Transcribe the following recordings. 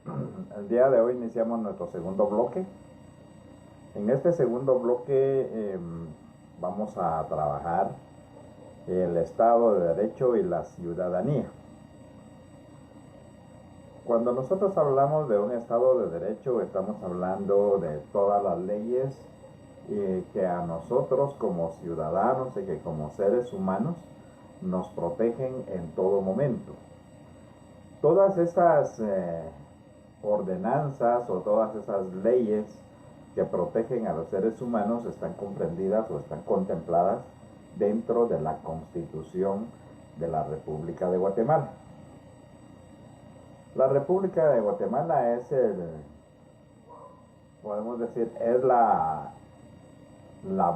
El día de hoy iniciamos nuestro segundo bloque. En este segundo bloque vamos a trabajar el Estado de Derecho y la ciudadanía. Cuando nosotros hablamos de un Estado de Derecho, estamos hablando de todas las leyes que a nosotros como ciudadanos y que como seres humanos nos protegen en todo momento. Todas esas ordenanzas o todas esas leyes que protegen a los seres humanos están comprendidas o están contempladas dentro de la Constitución de la República de Guatemala. La República de Guatemala podemos decir, es la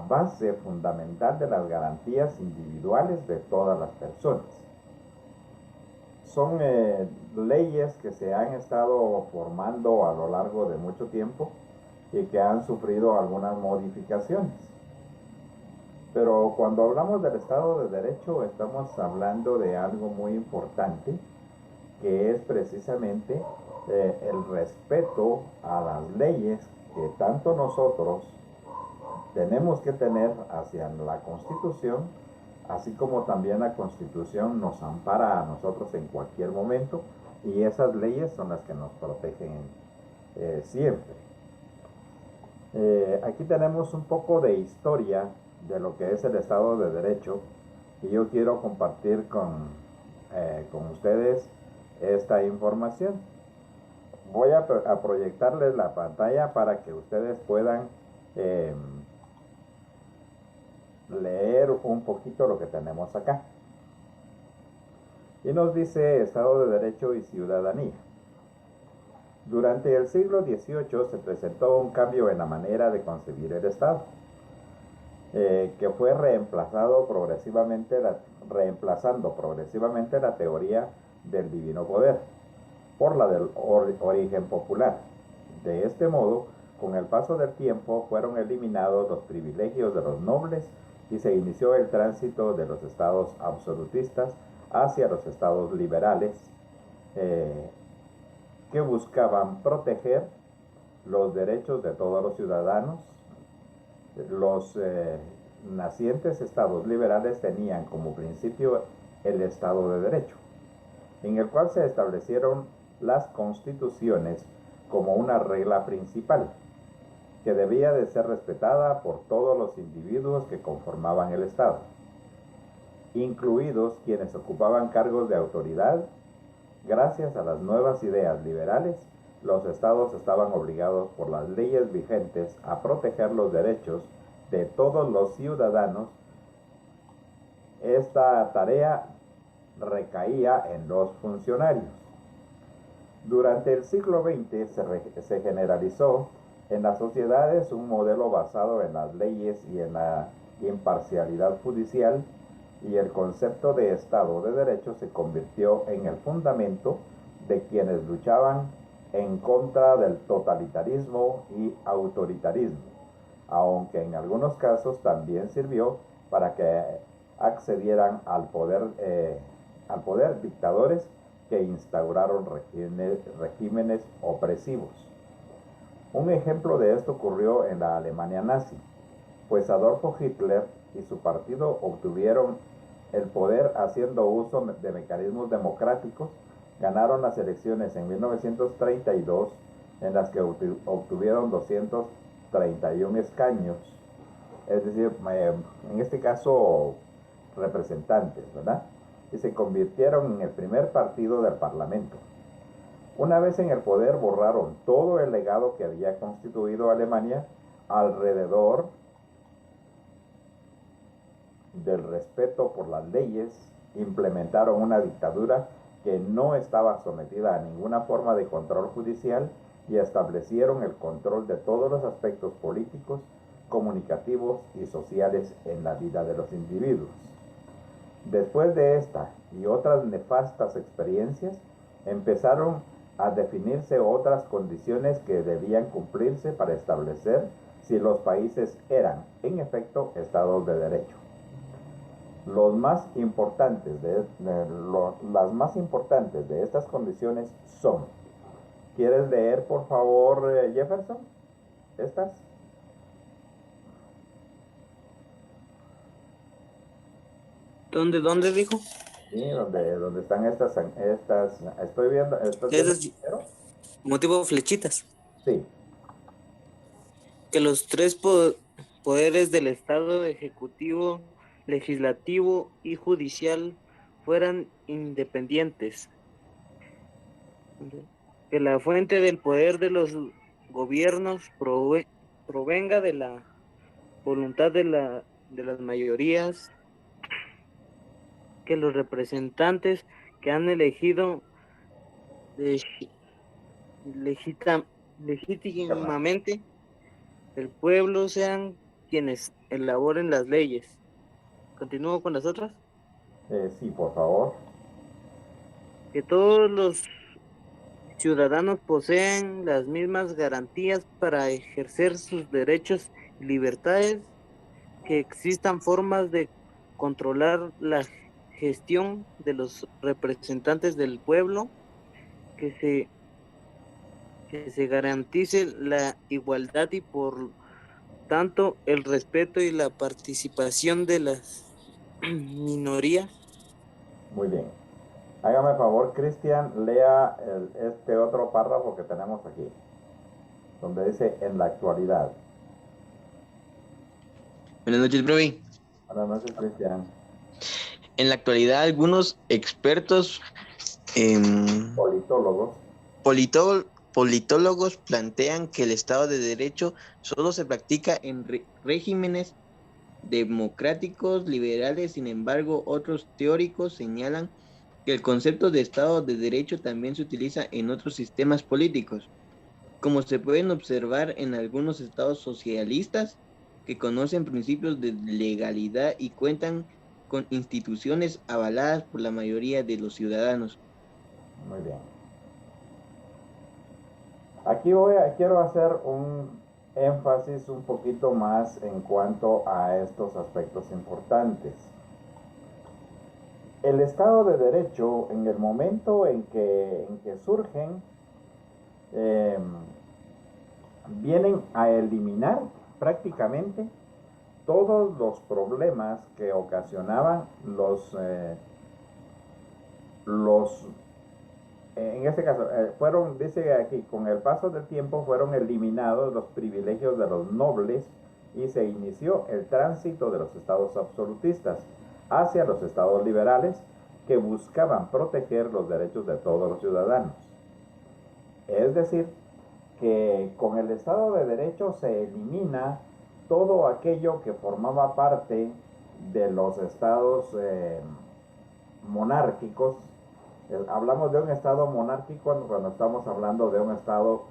base fundamental de las garantías individuales de todas las personas. Son leyes que se han estado formando a lo largo de mucho tiempo y que han sufrido algunas modificaciones. Pero cuando hablamos del Estado de Derecho, estamos hablando de algo muy importante, que es precisamente el respeto a las leyes que tanto nosotros tenemos que tener hacia la Constitución, así como también la Constitución nos ampara a nosotros en cualquier momento, y esas leyes son las que nos protegen siempre. Aquí tenemos un poco de historia de lo que es el Estado de Derecho, y yo quiero compartir con ustedes esta información. Voy a proyectarles la pantalla para que ustedes puedan leer un poquito lo que tenemos acá. Y nos dice Estado de Derecho y Ciudadanía. Durante el siglo XVIII se presentó un cambio en la manera de concebir el Estado, que fue reemplazando progresivamente la teoría del divino poder por la del origen popular. De este modo, con el paso del tiempo fueron eliminados los privilegios de los nobles y se inició el tránsito de los estados absolutistas hacia los estados liberales, que buscaban proteger los derechos de todos los ciudadanos. Los nacientes estados liberales tenían como principio el Estado de Derecho, en el cual se establecieron las constituciones como una regla principal, que debía de ser respetada por todos los individuos que conformaban el Estado, incluidos quienes ocupaban cargos de autoridad. Gracias a las nuevas ideas liberales, los estados estaban obligados por las leyes vigentes a proteger los derechos de todos los ciudadanos. Esta tarea recaía en los funcionarios. Durante el siglo XX se generalizó en las sociedades un modelo basado en las leyes y en la imparcialidad judicial, y el concepto de Estado de Derecho se convirtió en el fundamento de quienes luchaban en contra del totalitarismo y autoritarismo, aunque en algunos casos también sirvió para que accedieran al poder dictadores que instauraron regímenes opresivos. Un ejemplo de esto ocurrió en la Alemania nazi, pues Adolfo Hitler y su partido obtuvieron el poder haciendo uso de mecanismos democráticos. Ganaron las elecciones en 1932, en las que obtuvieron 231 escaños, es decir, en este caso representantes, ¿verdad? Y se convirtieron en el primer partido del Parlamento. Una vez en el poder, borraron todo el legado que había constituido Alemania alrededor del respeto por las leyes, implementaron una dictadura que no estaba sometida a ninguna forma de control judicial y establecieron el control de todos los aspectos políticos, comunicativos y sociales en la vida de los individuos. Después de esta y otras nefastas experiencias, empezaron a definirse otras condiciones que debían cumplirse para establecer si los países eran, en efecto, estados de derecho. Las más importantes de estas condiciones son: ¿Quieres leer, por favor, Jefferson? ¿Estas? ¿Dónde dijo? Sí, donde están estas, estoy viendo, ¿estás viendo Esas primero? motivo flechitas. Sí, Que los tres poderes del Estado, ejecutivo, legislativo y judicial, fueran independientes. Que la fuente del poder de los gobiernos provenga de la voluntad de las mayorías, que los representantes que han elegido legi- Germán. legítimamente el pueblo sean quienes elaboren las leyes. ¿Continúo con las otras? Sí, por favor. Que todos los ciudadanos posean las mismas garantías para ejercer sus derechos y libertades, que existan formas de controlar la gestión de los representantes del pueblo, que se, que se garantice la igualdad y por tanto el respeto y la participación de las minorías. Muy bien. Hágame favor, Cristian, lea este otro párrafo que tenemos aquí, donde dice en la actualidad. Buenas noches, profe. Buenas noches, Cristian. En la actualidad, algunos expertos Politólogos. politólogos plantean que el Estado de Derecho solo se practica en regímenes democráticos liberales. Sin embargo, otros teóricos señalan que el concepto de Estado de Derecho también se utiliza en otros sistemas políticos, como se pueden observar en algunos estados socialistas que conocen principios de legalidad y cuentan con instituciones avaladas por la mayoría de los ciudadanos. Muy bien. Aquí quiero hacer un énfasis un poquito más en cuanto a estos aspectos importantes. El Estado de Derecho, en el momento en que surgen, eh, vienen a eliminar prácticamente todos los problemas que ocasionaban los en este caso, dice aquí, con el paso del tiempo fueron eliminados los privilegios de los nobles y se inició el tránsito de los estados absolutistas hacia los estados liberales que buscaban proteger los derechos de todos los ciudadanos. Es decir, que con el Estado de Derecho se elimina todo aquello que formaba parte de los estados monárquicos. Hablamos de un estado monárquico cuando estamos hablando de un estado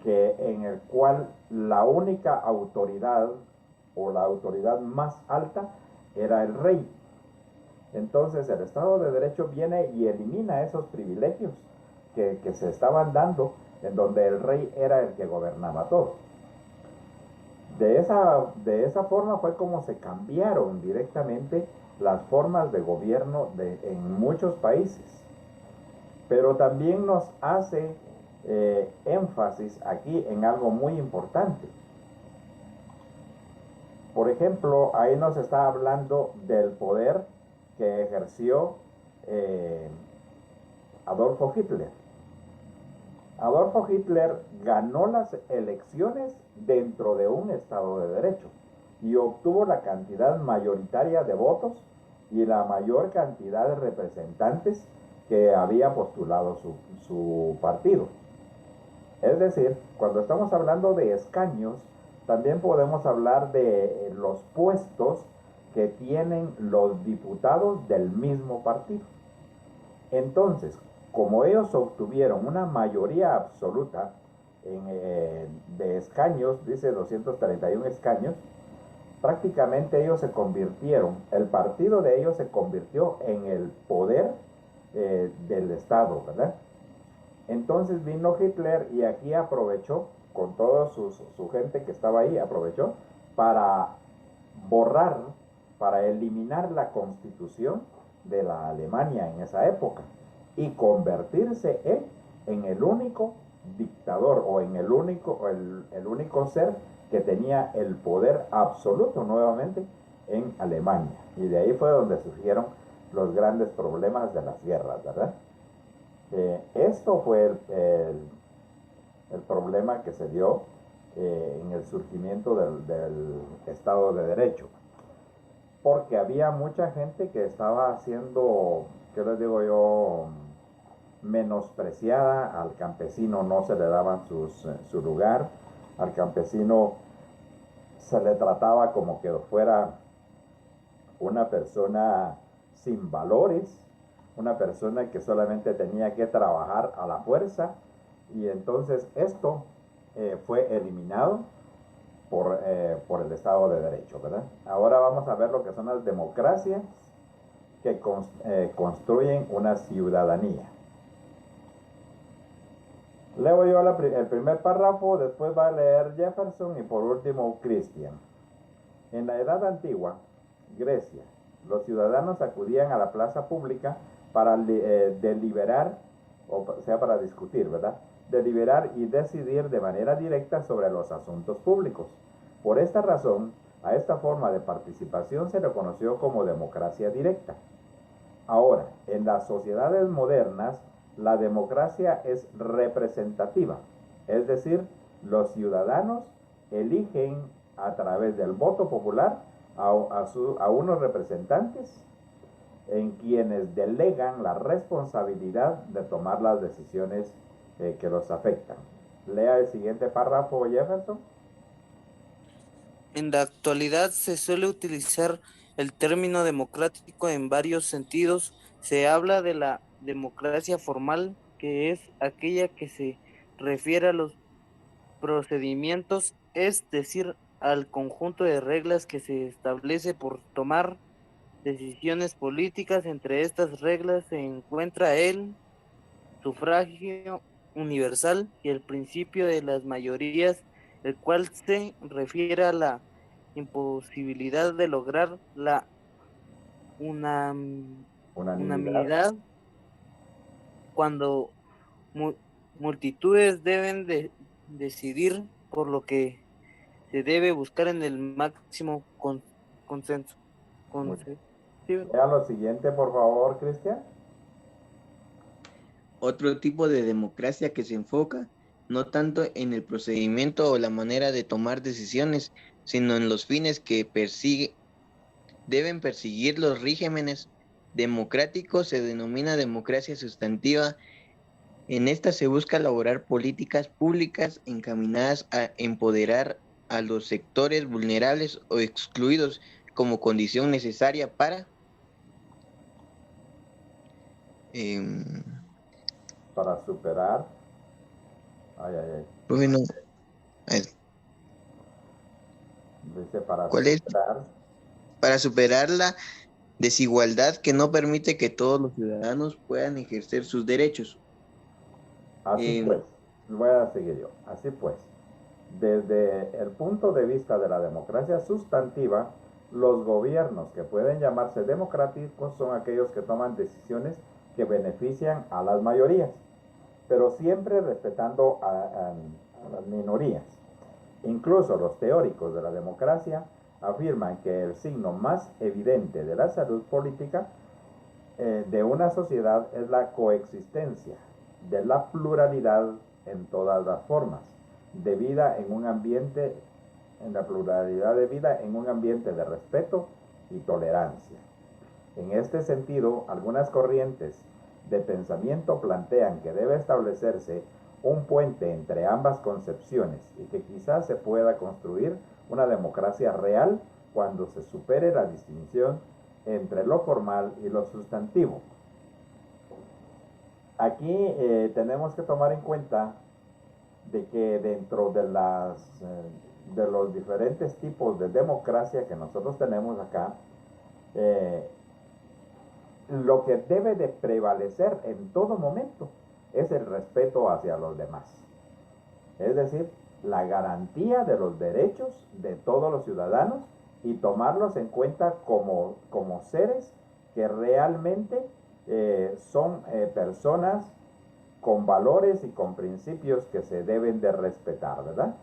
en el cual la única autoridad o la autoridad más alta era el rey. Entonces el Estado de Derecho viene y elimina esos privilegios que se estaban dando en donde el rey era el que gobernaba todo. De esa forma fue como se cambiaron directamente las formas de gobierno en muchos países. Pero también nos hace énfasis aquí en algo muy importante. Por ejemplo, ahí nos está hablando del poder que ejerció eh, Adolfo Hitler. Adolfo Hitler ganó las elecciones dentro de un Estado de Derecho y obtuvo la cantidad mayoritaria de votos y la mayor cantidad de representantes que había postulado su partido. Es decir, cuando estamos hablando de escaños, también podemos hablar de los puestos que tienen los diputados del mismo partido. Entonces, como ellos obtuvieron una mayoría absoluta de escaños, dice 231 escaños, prácticamente ellos se convirtieron, el partido de ellos se convirtió en el poder del Estado, ¿verdad? Entonces vino Hitler y aquí aprovechó, con toda su gente que estaba ahí, aprovechó para borrar, para eliminar la constitución de la Alemania en esa época y convertirse él en el único dictador o en el único ser que tenía el poder absoluto nuevamente en Alemania. Y de ahí fue donde surgieron los grandes problemas de las guerras, ¿verdad? Esto fue el problema que se dio en el surgimiento del Estado de Derecho. Porque había mucha gente que estaba haciendo, ¿qué les digo yo?, menospreciada. Al campesino no se le daba su lugar, al campesino se le trataba como que fuera una persona sin valores, una persona que solamente tenía que trabajar a la fuerza, y entonces esto fue eliminado por el Estado de Derecho, ¿verdad? Ahora vamos a ver lo que son las democracias que construyen una ciudadanía. Leo yo el primer párrafo, después va a leer Jefferson y por último Christian. En la Edad Antigua, Grecia, los ciudadanos acudían a la plaza pública para deliberar, o sea, para discutir, ¿verdad? Deliberar y decidir de manera directa sobre los asuntos públicos. Por esta razón, a esta forma de participación se le conoció como democracia directa. Ahora, en las sociedades modernas, la democracia es representativa, es decir, los ciudadanos eligen a través del voto popular a unos representantes en quienes delegan la responsabilidad de tomar las decisiones que los afectan. Lea el siguiente párrafo, Jefferson. En la actualidad se suele utilizar el término democrático en varios sentidos. Se habla de la democracia formal, que es aquella que se refiere a los procedimientos, es decir, al conjunto de reglas que se establece por tomar decisiones políticas. Entre estas reglas se encuentra el sufragio universal y el principio de las mayorías, el cual se refiere a la imposibilidad de lograr la unanimidad cuando multitudes deben decidir por lo que se debe buscar en el máximo consenso. Lea lo siguiente, por favor, Cristian. Otro tipo de democracia que se enfoca no tanto en el procedimiento o la manera de tomar decisiones, sino en los fines que deben perseguir los regímenes democráticos, se denomina democracia sustantiva. En esta se busca elaborar políticas públicas encaminadas a empoderar a los sectores vulnerables o excluidos como condición necesaria para superar. Bueno, dice para ¿cuál es? Para superar la desigualdad que no permite que todos los ciudadanos puedan ejercer sus derechos. Así pues, voy a seguir yo. Así pues, desde el punto de vista de la democracia sustantiva, los gobiernos que pueden llamarse democráticos son aquellos que toman decisiones que benefician a las mayorías, pero siempre respetando a las minorías. Incluso los teóricos de la democracia afirman que el signo más evidente de la salud política de una sociedad es la coexistencia de la pluralidad en todas las formas de vida en un ambiente, en la pluralidad de vida en un ambiente de respeto y tolerancia. En este sentido, algunas corrientes de pensamiento plantean que debe establecerse un puente entre ambas concepciones y que quizás se pueda construir una democracia real cuando se supere la distinción entre lo formal y lo sustantivo. Aquí tenemos que tomar en cuenta de que dentro de los diferentes tipos de democracia que nosotros tenemos acá, lo que debe de prevalecer en todo momento es el respeto hacia los demás. Es decir, la garantía de los derechos de todos los ciudadanos y tomarlos en cuenta como seres que realmente son personas con valores y con principios que se deben de respetar, ¿verdad?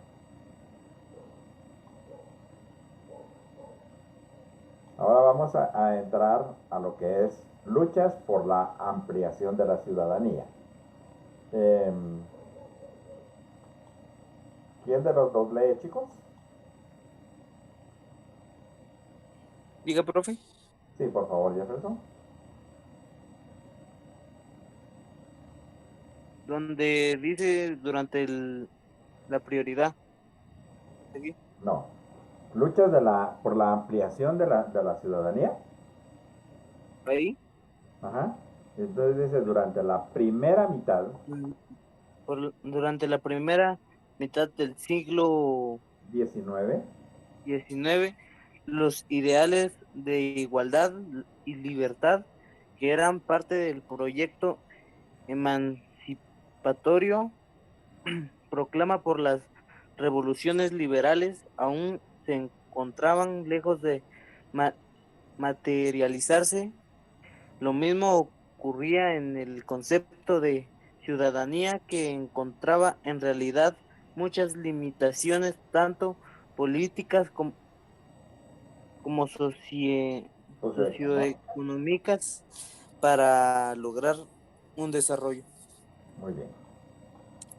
Ahora vamos a entrar a lo que es luchas por la ampliación de la ciudadanía. ¿Quién de los dos lee, chicos? Diga, profe. Sí, por favor, Jefferson. Donde dice durante la prioridad. ¿Sí? No. Luchas por la ampliación de la ciudadanía. Ahí. Ajá. Entonces dice, durante la primera mitad, mm, durante la primera mitad del siglo 19, XIX, los ideales de igualdad y libertad que eran parte del proyecto emancipatorio proclama por las revoluciones liberales aún se encontraban lejos de ma- materializarse. Lo mismo ocurría en el concepto de ciudadanía, que encontraba en realidad muchas limitaciones, tanto políticas como pues, ¿no? socioeconómicas, para lograr un desarrollo. Muy bien.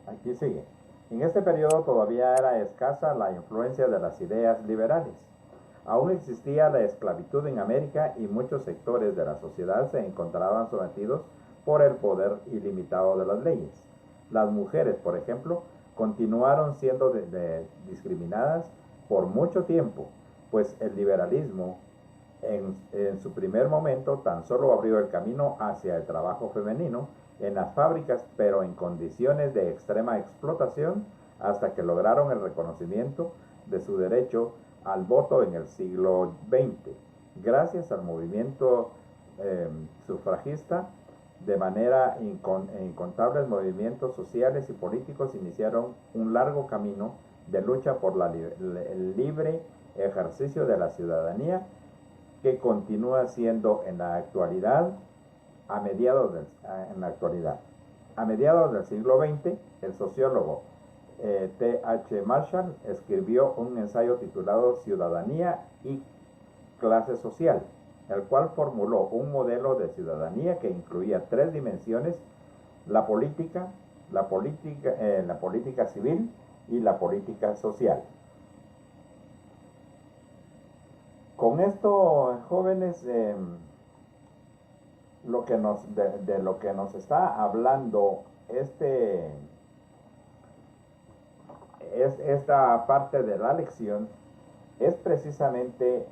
Aquí sigue. En este periodo todavía era escasa la influencia de las ideas liberales. Aún existía la esclavitud en América y muchos sectores de la sociedad se encontraban sometidos por el poder ilimitado de las leyes. Las mujeres, por ejemplo, continuaron siendo discriminadas por mucho tiempo, pues el liberalismo en su primer momento tan solo abrió el camino hacia el trabajo femenino en las fábricas, pero en condiciones de extrema explotación, hasta que lograron el reconocimiento de su derecho al voto en el siglo XX, gracias al movimiento sufragista. De manera incontables movimientos sociales y políticos iniciaron un largo camino de lucha por el libre ejercicio de la ciudadanía, que continúa siendo en la actualidad, en la actualidad. A mediados del siglo XX, el sociólogo T.H. Marshall escribió un ensayo titulado Ciudadanía y clase social, el cual formuló un modelo de ciudadanía que incluía tres dimensiones: la política, la política civil y la política social. Con esto, jóvenes, de lo que nos está hablando esta parte de la lección es precisamente